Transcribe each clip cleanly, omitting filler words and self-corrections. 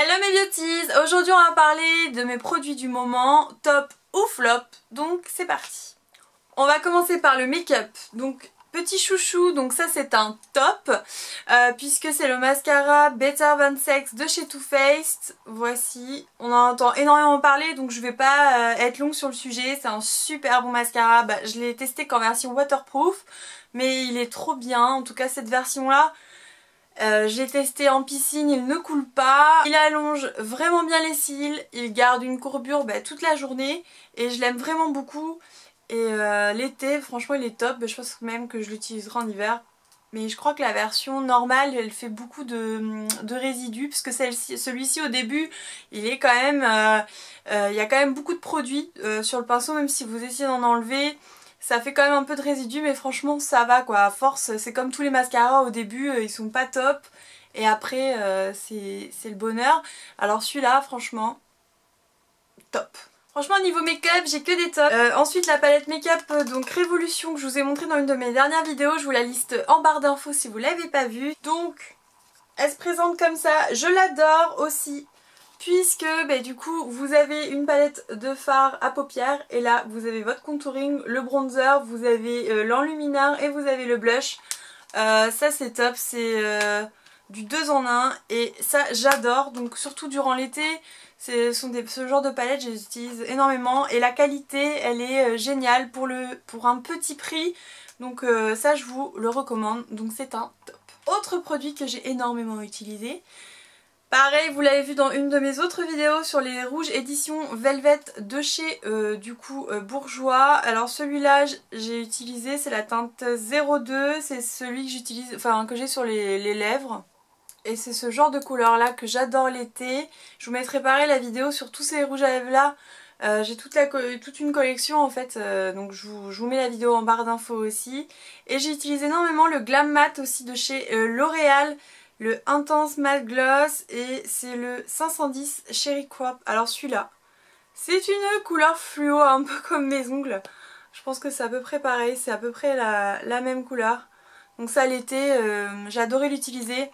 Hello mes beauties, aujourd'hui on va parler de mes produits du moment, top ou flop, donc c'est parti. On va commencer par le make-up, donc petit chouchou, donc ça c'est un top, puisque c'est le mascara Better Than Sex de chez Too Faced. Voici, on en entend énormément parler, donc je vais pas être longue sur le sujet, c'est un super bon mascara, je l'ai testé qu'en version waterproof, mais il est trop bien, en tout cas cette version là. J'ai testé en piscine, il ne coule pas, il allonge vraiment bien les cils, il garde une courbure toute la journée et je l'aime vraiment beaucoup. Et l'été franchement il est top, je pense même que je l'utiliserai en hiver. Mais je crois que la version normale elle fait beaucoup de résidus, parce que celui-ci au début il est quand même, il y a quand même beaucoup de produits sur le pinceau, même si vous essayez d'en enlever. Ça fait quand même un peu de résidus, mais franchement ça va quoi, à force c'est comme tous les mascaras, au début ils sont pas top et après c'est le bonheur. Alors celui-là franchement top. Franchement niveau make-up j'ai que des tops. Ensuite la palette make-up donc Révolution que je vous ai montré dans une de mes dernières vidéos, je vous la liste en barre d'infos si vous l'avez pas vue. Donc elle se présente comme ça, je l'adore aussi. Puisque du coup vous avez une palette de fard à paupières et là vous avez votre contouring, le bronzer, vous avez l'enlumineur et vous avez le blush. Ça c'est top, c'est du 2 en 1 et ça j'adore, donc surtout durant l'été ce genre de palettes je les utilise énormément et la qualité elle est géniale pour un petit prix, donc ça je vous le recommande, donc c'est un top. Autre produit que j'ai énormément utilisé, pareil, vous l'avez vu dans une de mes autres vidéos sur les rouges édition Velvet de chez Bourjois. Alors celui-là j'ai utilisé, c'est la teinte 02, c'est celui que j'utilise, enfin que j'ai sur les lèvres. Et c'est ce genre de couleur là que j'adore l'été. Je vous mettrai pareil la vidéo sur tous ces rouges à lèvres là. J'ai toute une collection en fait, donc je vous mets la vidéo en barre d'infos aussi. Et j'ai utilisé énormément le Glam Matte aussi de chez L'Oréal, le Intense Matte Gloss, et c'est le 510 Cherry Crop. Alors celui-là, c'est une couleur fluo un peu comme mes ongles. Je pense que c'est à peu près pareil, c'est à peu près la même couleur. Donc ça l'été, j'ai adoré l'utiliser.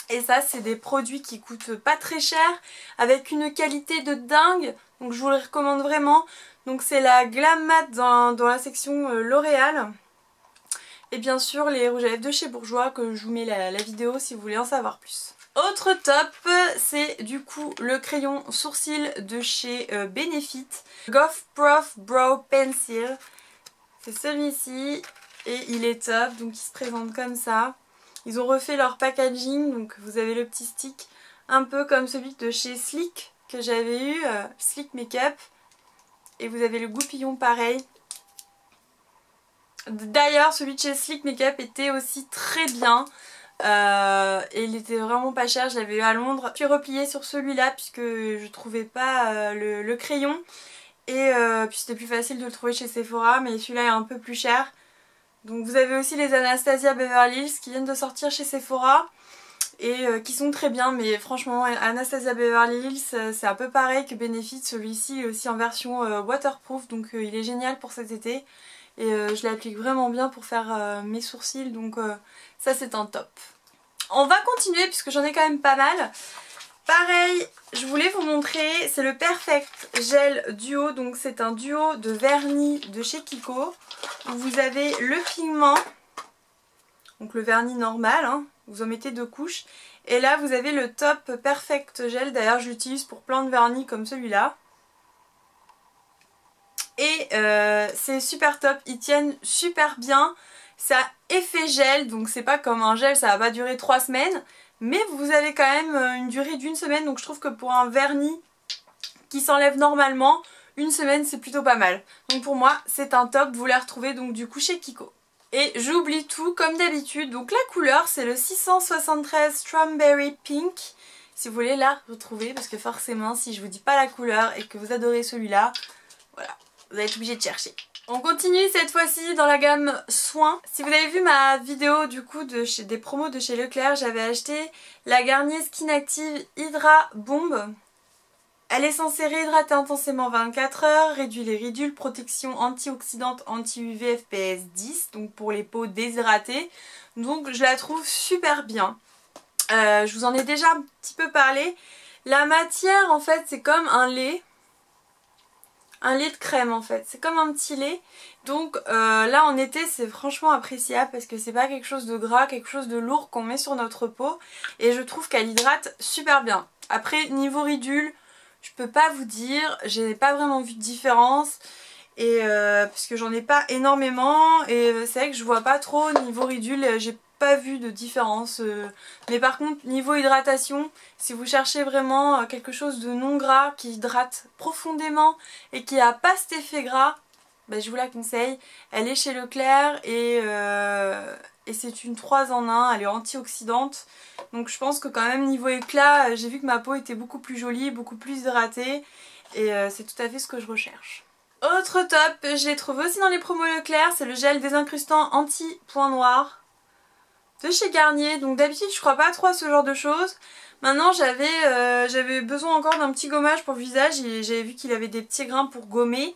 Et ça c'est des produits qui coûtent pas très cher, avec une qualité de dingue, donc je vous les recommande vraiment. Donc c'est la Glam Matte dans la section L'Oréal. Et bien sûr les rouges à lèvres de chez Bourjois, que je vous mets la vidéo si vous voulez en savoir plus. Autre top, c'est du coup le crayon sourcil de chez Benefit, Goth Prof Brow Pencil. C'est celui-ci et il est top, donc il se présente comme ça. Ils ont refait leur packaging, donc vous avez le petit stick un peu comme celui de chez Sleek que j'avais eu, Sleek Makeup. Et vous avez le goupillon pareil. D'ailleurs celui de chez Sleek Makeup était aussi très bien. Et il était vraiment pas cher, je l'avais eu à Londres. Je suis repliée sur celui-là puisque je trouvais pas le crayon. Et puis c'était plus facile de le trouver chez Sephora, mais celui-là est un peu plus cher. Donc vous avez aussi les Anastasia Beverly Hills qui viennent de sortir chez Sephora et qui sont très bien, mais franchement Anastasia Beverly Hills c'est un peu pareil que Benefit, celui-ci est aussi en version waterproof, donc il est génial pour cet été et je l'applique vraiment bien pour faire mes sourcils, donc ça c'est un top. On va continuer puisque j'en ai quand même pas mal. Pareil, je voulais vous montrer, c'est le Perfect Gel Duo, donc c'est un duo de vernis de chez Kiko. Vous avez le pigment, donc le vernis normal, vous en mettez 2 couches. Et là vous avez le top Perfect Gel, d'ailleurs je l'utilise pour plein de vernis comme celui-là. Et c'est super top, ils tiennent super bien, ça effet gel, donc c'est pas comme un gel, ça va pas durer 3 semaines. Mais vous avez quand même une durée d'1 semaine, donc je trouve que pour un vernis qui s'enlève normalement, 1 semaine c'est plutôt pas mal. Donc pour moi c'est un top, vous la retrouvez donc du coup chez Kiko. Et j'oublie tout comme d'habitude, donc la couleur c'est le 673 Strawberry Pink. Si vous voulez la retrouver, parce que forcément si je vous dis pas la couleur et que vous adorez celui-là, voilà, vous allez être obligé de chercher. On continue cette fois-ci dans la gamme soins. Si vous avez vu ma vidéo du coup des promos de chez Leclerc, j'avais acheté la Garnier Skin Active Hydra Bomb. Elle est censée réhydrater intensément 24 heures, réduire les ridules, protection antioxydante anti-UV FPS 10, donc pour les peaux déshydratées. Donc je la trouve super bien. Je vous en ai déjà un petit peu parlé. La matière en fait c'est comme un lait de crème en fait, c'est comme un petit lait. Donc là en été c'est franchement appréciable parce que c'est pas quelque chose de gras, quelque chose de lourd qu'on met sur notre peau. Et je trouve qu'elle hydrate super bien. Après niveau ridule, je peux pas vous dire, j'ai pas vraiment vu de différence. Et parce que j'en ai pas énormément et c'est vrai que je vois pas trop niveau ridule, j'ai pas vu de différence. Mais par contre niveau hydratation, si vous cherchez vraiment quelque chose de non gras qui hydrate profondément et qui a pas cet effet gras, bah, je vous la conseille. Elle est chez Leclerc et c'est une 3 en 1, elle est antioxydante. Donc je pense que quand même niveau éclat, j'ai vu que ma peau était beaucoup plus jolie, beaucoup plus hydratée et c'est tout à fait ce que je recherche. Autre top, je l'ai trouvé aussi dans les promos Leclerc, c'est le gel désincrustant anti-point noir de chez Garnier. Donc d'habitude je crois pas trop à ce genre de choses. Maintenant j'avais besoin encore d'un petit gommage pour le visage et j'avais vu qu'il avait des petits grains pour gommer.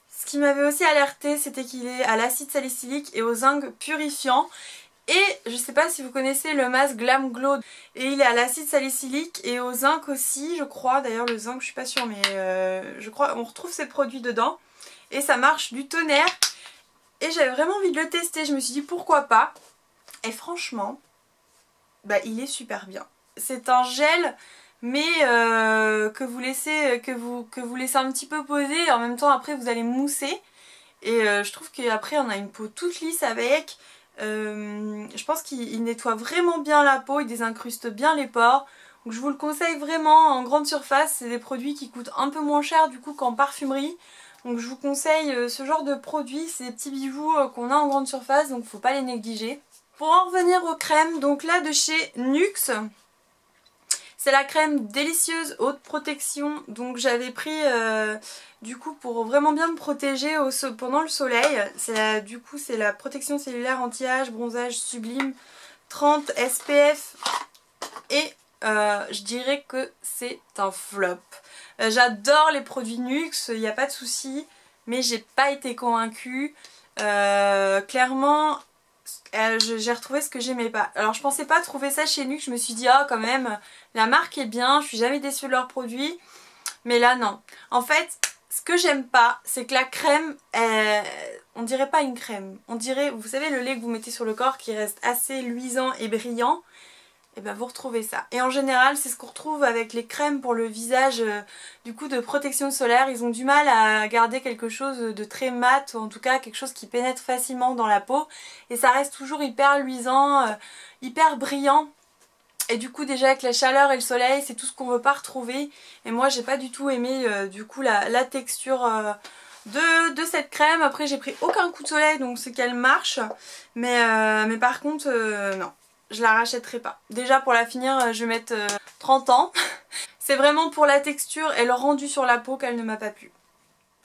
Ce qui m'avait aussi alerté, c'était qu'il est à l'acide salicylique et au zinc purifiant. Et je sais pas si vous connaissez le masque Glam Glow, et il est à l'acide salicylique et au zinc aussi je crois. D'ailleurs le zinc je suis pas sûre mais je crois on retrouve ces produits dedans. Et ça marche du tonnerre. Et j'avais vraiment envie de le tester, je me suis dit pourquoi pas. Et franchement, bah il est super bien. C'est un gel mais que vous laissez un petit peu poser et en même temps après vous allez mousser. Et je trouve qu'après on a une peau toute lisse avec. Je pense qu'il nettoie vraiment bien la peau, il désincruste bien les pores. Donc je vous le conseille vraiment en grande surface, c'est des produits qui coûtent un peu moins cher du coup qu'en parfumerie. Donc je vous conseille ce genre de produits, c'est des petits bijoux qu'on a en grande surface donc faut pas les négliger. Pour en revenir aux crèmes, donc là de chez NYX, c'est la crème délicieuse haute protection. Donc j'avais pris du coup pour vraiment bien me protéger pendant le soleil. Du coup c'est la protection cellulaire anti-âge bronzage sublime 30 SPF. Et je dirais que c'est un flop. J'adore les produits NYX, il n'y a pas de souci. Mais j'ai pas été convaincue. Clairement... j'ai retrouvé ce que j'aimais pas. Alors je pensais pas trouver ça chez NYX, je me suis dit ah quand même la marque est bien, je suis jamais déçue de leurs produits. Mais là non. En fait ce que j'aime pas c'est que la crème, on dirait pas une crème. On dirait, vous savez le lait que vous mettez sur le corps qui reste assez luisant et brillant. Et ben vous retrouvez ça. Et en général c'est ce qu'on retrouve avec les crèmes pour le visage du coup de protection solaire. Ils ont du mal à garder quelque chose de très mat, ou en tout cas quelque chose qui pénètre facilement dans la peau. Et ça reste toujours hyper luisant, hyper brillant. Et du coup déjà avec la chaleur et le soleil c'est tout ce qu'on veut pas retrouver. Et moi j'ai pas du tout aimé du coup la texture de cette crème. Après j'ai pris aucun coup de soleil donc c'est qu'elle marche. Mais par contre non. Je la rachèterai pas. Déjà pour la finir je vais mettre 30 ans. C'est vraiment pour la texture et le rendu sur la peau qu'elle ne m'a pas plu.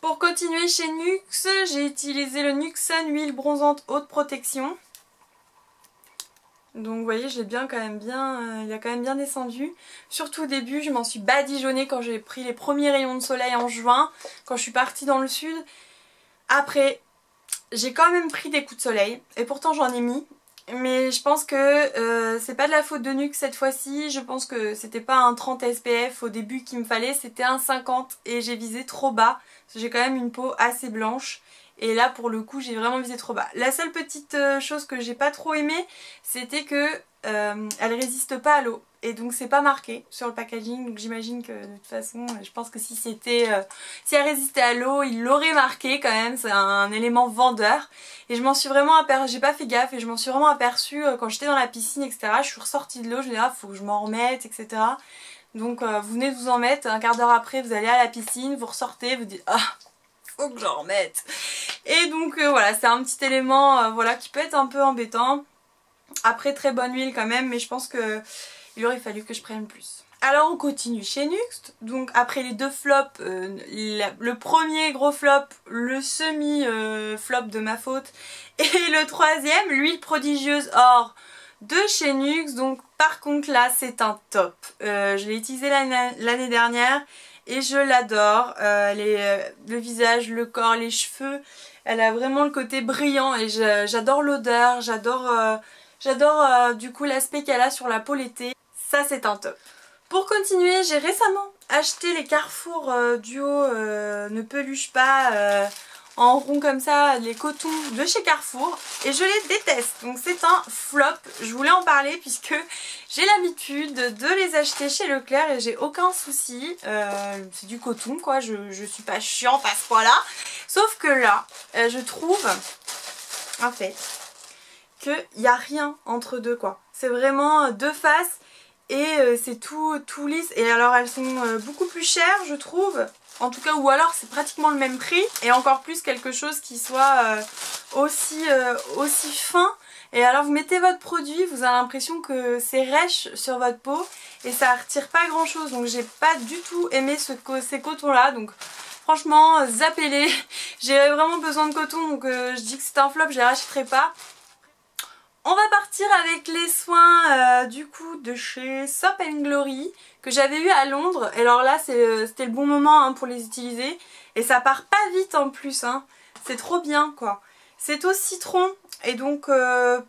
Pour continuer chez NYX, j'ai utilisé le NYX Sun huile bronzante haute protection. Donc vous voyez il a quand même bien descendu. Surtout au début je m'en suis badigeonnée quand j'ai pris les premiers rayons de soleil en juin. Quand je suis partie dans le sud. Après j'ai quand même pris des coups de soleil. Et pourtant j'en ai mis. Mais je pense que c'est pas de la faute de NYX cette fois-ci. Je pense que c'était pas un 30 SPF au début qu'il me fallait, c'était un 50 et j'ai visé trop bas. Parce que j'ai quand même une peau assez blanche. Et là pour le coup j'ai vraiment visé trop bas. La seule petite chose que j'ai pas trop aimé, c'était que elle résiste pas à l'eau. Et donc c'est pas marqué sur le packaging. Donc j'imagine que de toute façon je pense que si elle résistait à l'eau il l'aurait marqué quand même. C'est un élément vendeur. Et je m'en suis vraiment aperçue, j'ai pas fait gaffe et je m'en suis vraiment aperçue quand j'étais dans la piscine etc. Je suis ressortie de l'eau, je me dis ah faut que je m'en remette etc. Donc vous venez de vous en mettre, un quart d'heure après vous allez à la piscine, vous ressortez, vous dites ah faut que j'en remette. Et donc voilà c'est un petit élément voilà, qui peut être un peu embêtant. Après très bonne huile quand même mais je pense que il aurait fallu que je prenne plus. Alors on continue chez NYX, donc après les deux flops, le premier gros flop, le semi-flop de ma faute, et le troisième, l'huile prodigieuse or de chez NYX. Donc par contre là c'est un top, je l'ai utilisé l'année dernière et je l'adore, le visage, le corps, les cheveux, elle a vraiment le côté brillant et j'adore l'odeur, j'adore du coup l'aspect qu'elle a sur la peau l'été. Ça c'est un top. Pour continuer, j'ai récemment acheté les Carrefour Duo Ne peluche pas en rond comme ça, les cotons de chez Carrefour, et je les déteste. Donc c'est un flop, je voulais en parler puisque j'ai l'habitude de les acheter chez Leclerc et j'ai aucun souci. C'est du coton quoi, je suis pas chiante à ce point-là. Sauf que là, je trouve en fait qu'il n'y a rien entre deux quoi. C'est vraiment deux faces et c'est tout lisse. Et alors elles sont beaucoup plus chères je trouve. En tout cas, ou alors c'est pratiquement le même prix et encore plus quelque chose qui soit aussi fin. Et alors vous mettez votre produit, vous avez l'impression que c'est rêche sur votre peau et ça retire pas grand chose. Donc j'ai pas du tout aimé ces cotons là. Donc franchement, zappez-les. J'ai vraiment besoin de coton donc je dis que c'est un flop, je les rachèterai pas. On va partir avec les soins du coup de chez Soap & Glory que j'avais eu à Londres. Et alors là c'était le bon moment hein, pour les utiliser. Et ça part pas vite en plus. Hein. C'est trop bien quoi. C'est au citron. Et donc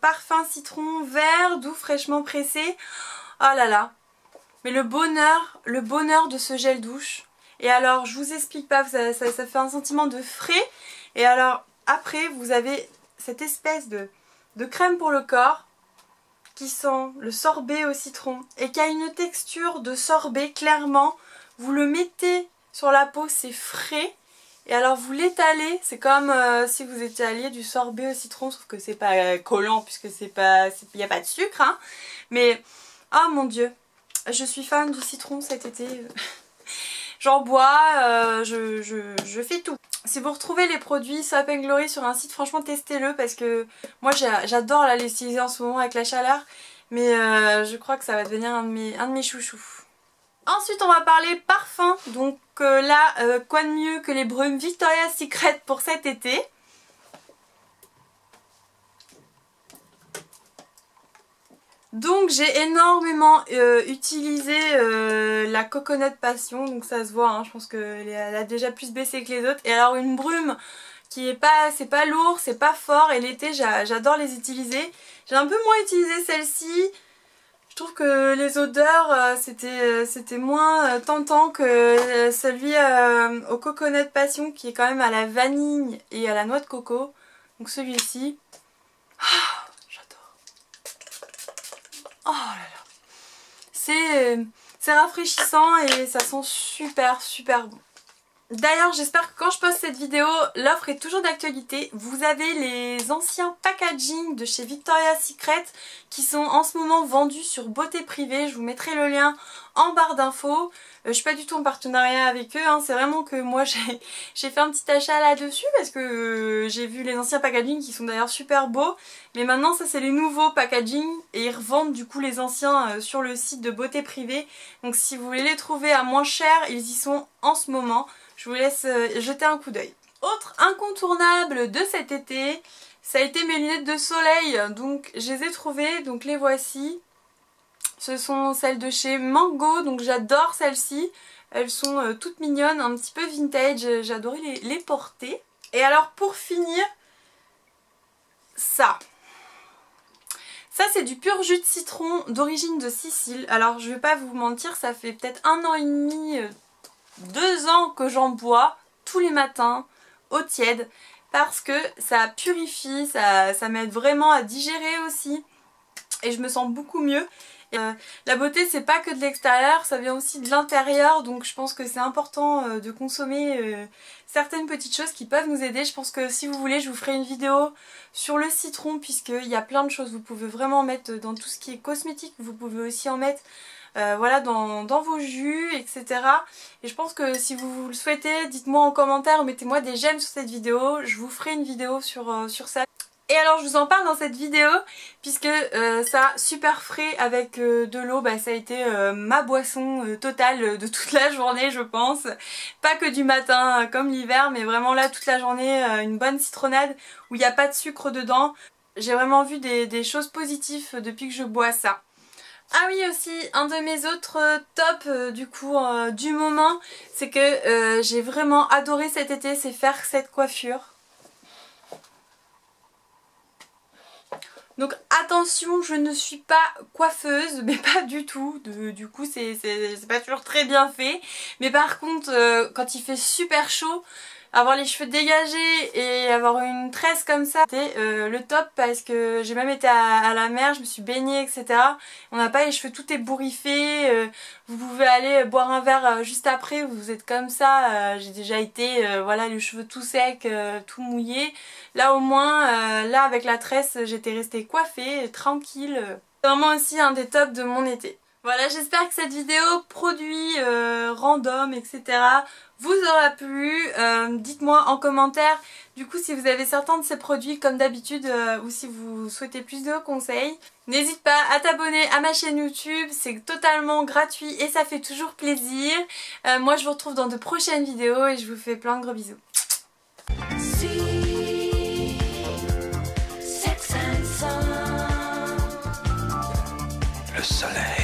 parfum citron vert, doux, fraîchement pressé. Oh là là. Mais le bonheur de ce gel douche. Et alors je vous explique pas, ça fait un sentiment de frais. Et alors après vous avez cette espèce de crème pour le corps qui sent le sorbet au citron et qui a une texture de sorbet clairement. Vous le mettez sur la peau, c'est frais et alors vous l'étalez, c'est comme si vous étaliez du sorbet au citron sauf que c'est pas collant puisque il n'y a pas de sucre hein. Mais oh mon dieu, je suis fan du citron cet été. J'en bois, je fais tout. Si vous retrouvez les produits Soap & Glory sur un site, franchement testez-le parce que moi j'adore les utiliser en ce moment avec la chaleur. Mais je crois que ça va devenir un de mes chouchous. Ensuite on va parler parfum. Donc là, quoi de mieux que les brumes Victoria's Secret pour cet été. Donc j'ai énormément utilisé la Coconut Passion, donc ça se voit, hein, je pense qu'elle a déjà plus baissé que les autres. Et alors une brume qui est pas, c'est pas lourd, c'est pas fort, et l'été j'adore les utiliser. J'ai un peu moins utilisé celle-ci, je trouve que les odeurs c'était moins tentant que celui au Coconut Passion qui est quand même à la vanille et à la noix de coco. Donc celui-ci, oh là là, c'est rafraîchissant et ça sent super bon. D'ailleurs j'espère que quand je poste cette vidéo, l'offre est toujours d'actualité. Vous avez les anciens packaging de chez Victoria's Secret qui sont en ce moment vendus sur Beauté Privée. Je vous mettrai le lien en barre d'infos. Je suis pas du tout en partenariat avec eux, hein. C'est vraiment que moi j'ai fait un petit achat là-dessus parce que j'ai vu les anciens packaging qui sont d'ailleurs super beaux. Mais maintenant ça c'est les nouveaux packaging et ils revendent du coup les anciens sur le site de Beauté Privée. Donc si vous voulez les trouver à moins cher, ils y sont en ce moment. Je vous laisse jeter un coup d'œil. Autre incontournable de cet été, ça a été mes lunettes de soleil. Donc je les ai trouvées, donc les voici. Ce sont celles de chez Mango, donc j'adore celles-ci. Elles sont toutes mignonnes, un petit peu vintage, j'adorais les porter. Et alors pour finir, ça. Ça c'est du pur jus de citron d'origine de Sicile. Alors je vais pas vous mentir, ça fait peut-être 1 an et demi, 2 ans que j'en bois tous les matins au tiède. Parce que ça purifie, ça m'aide vraiment à digérer aussi. Et je me sens beaucoup mieux. Et la beauté c'est pas que de l'extérieur, ça vient aussi de l'intérieur, donc je pense que c'est important de consommer certaines petites choses qui peuvent nous aider. Je pense que si vous voulez je vous ferai une vidéo sur le citron puisqu'il y a plein de choses, vous pouvez vraiment en mettre dans tout ce qui est cosmétique, vous pouvez aussi en mettre voilà, dans vos jus, etc. Et je pense que si vous le souhaitez, dites-moi en commentaire ou mettez-moi des j'aime sur cette vidéo, je vous ferai une vidéo sur ça. Et alors je vous en parle dans cette vidéo puisque ça super frais avec de l'eau, bah, ça a été ma boisson totale de toute la journée je pense. Pas que du matin comme l'hiver mais vraiment là toute la journée une bonne citronnade où il n'y a pas de sucre dedans. J'ai vraiment vu des choses positives depuis que je bois ça. Ah oui aussi, un de mes autres tops du coup du moment, c'est que j'ai vraiment adoré cet été, c'est faire cette coiffure. Donc attention, je ne suis pas coiffeuse, mais pas du tout. Du coup c'est pas toujours très bien fait. Mais par contre quand il fait super chaud, avoir les cheveux dégagés et avoir une tresse comme ça, c'était le top, parce que j'ai même été à la mer, je me suis baignée, etc. On n'a pas les cheveux tout ébouriffés, vous pouvez aller boire un verre juste après, vous êtes comme ça. J'ai déjà été, voilà, les cheveux tout secs, tout mouillés. Là au moins, là avec la tresse, j'étais restée coiffée, tranquille. C'est vraiment aussi un des tops de mon été. Voilà, j'espère que cette vidéo produit random, etc. vous aura plu. Dites-moi en commentaire du coup si vous avez certains de ces produits comme d'habitude ou si vous souhaitez plus de conseils. N'hésite pas à t'abonner à ma chaîne YouTube, c'est totalement gratuit et ça fait toujours plaisir. Moi je vous retrouve dans de prochaines vidéos et je vous fais plein de gros bisous. Le soleil.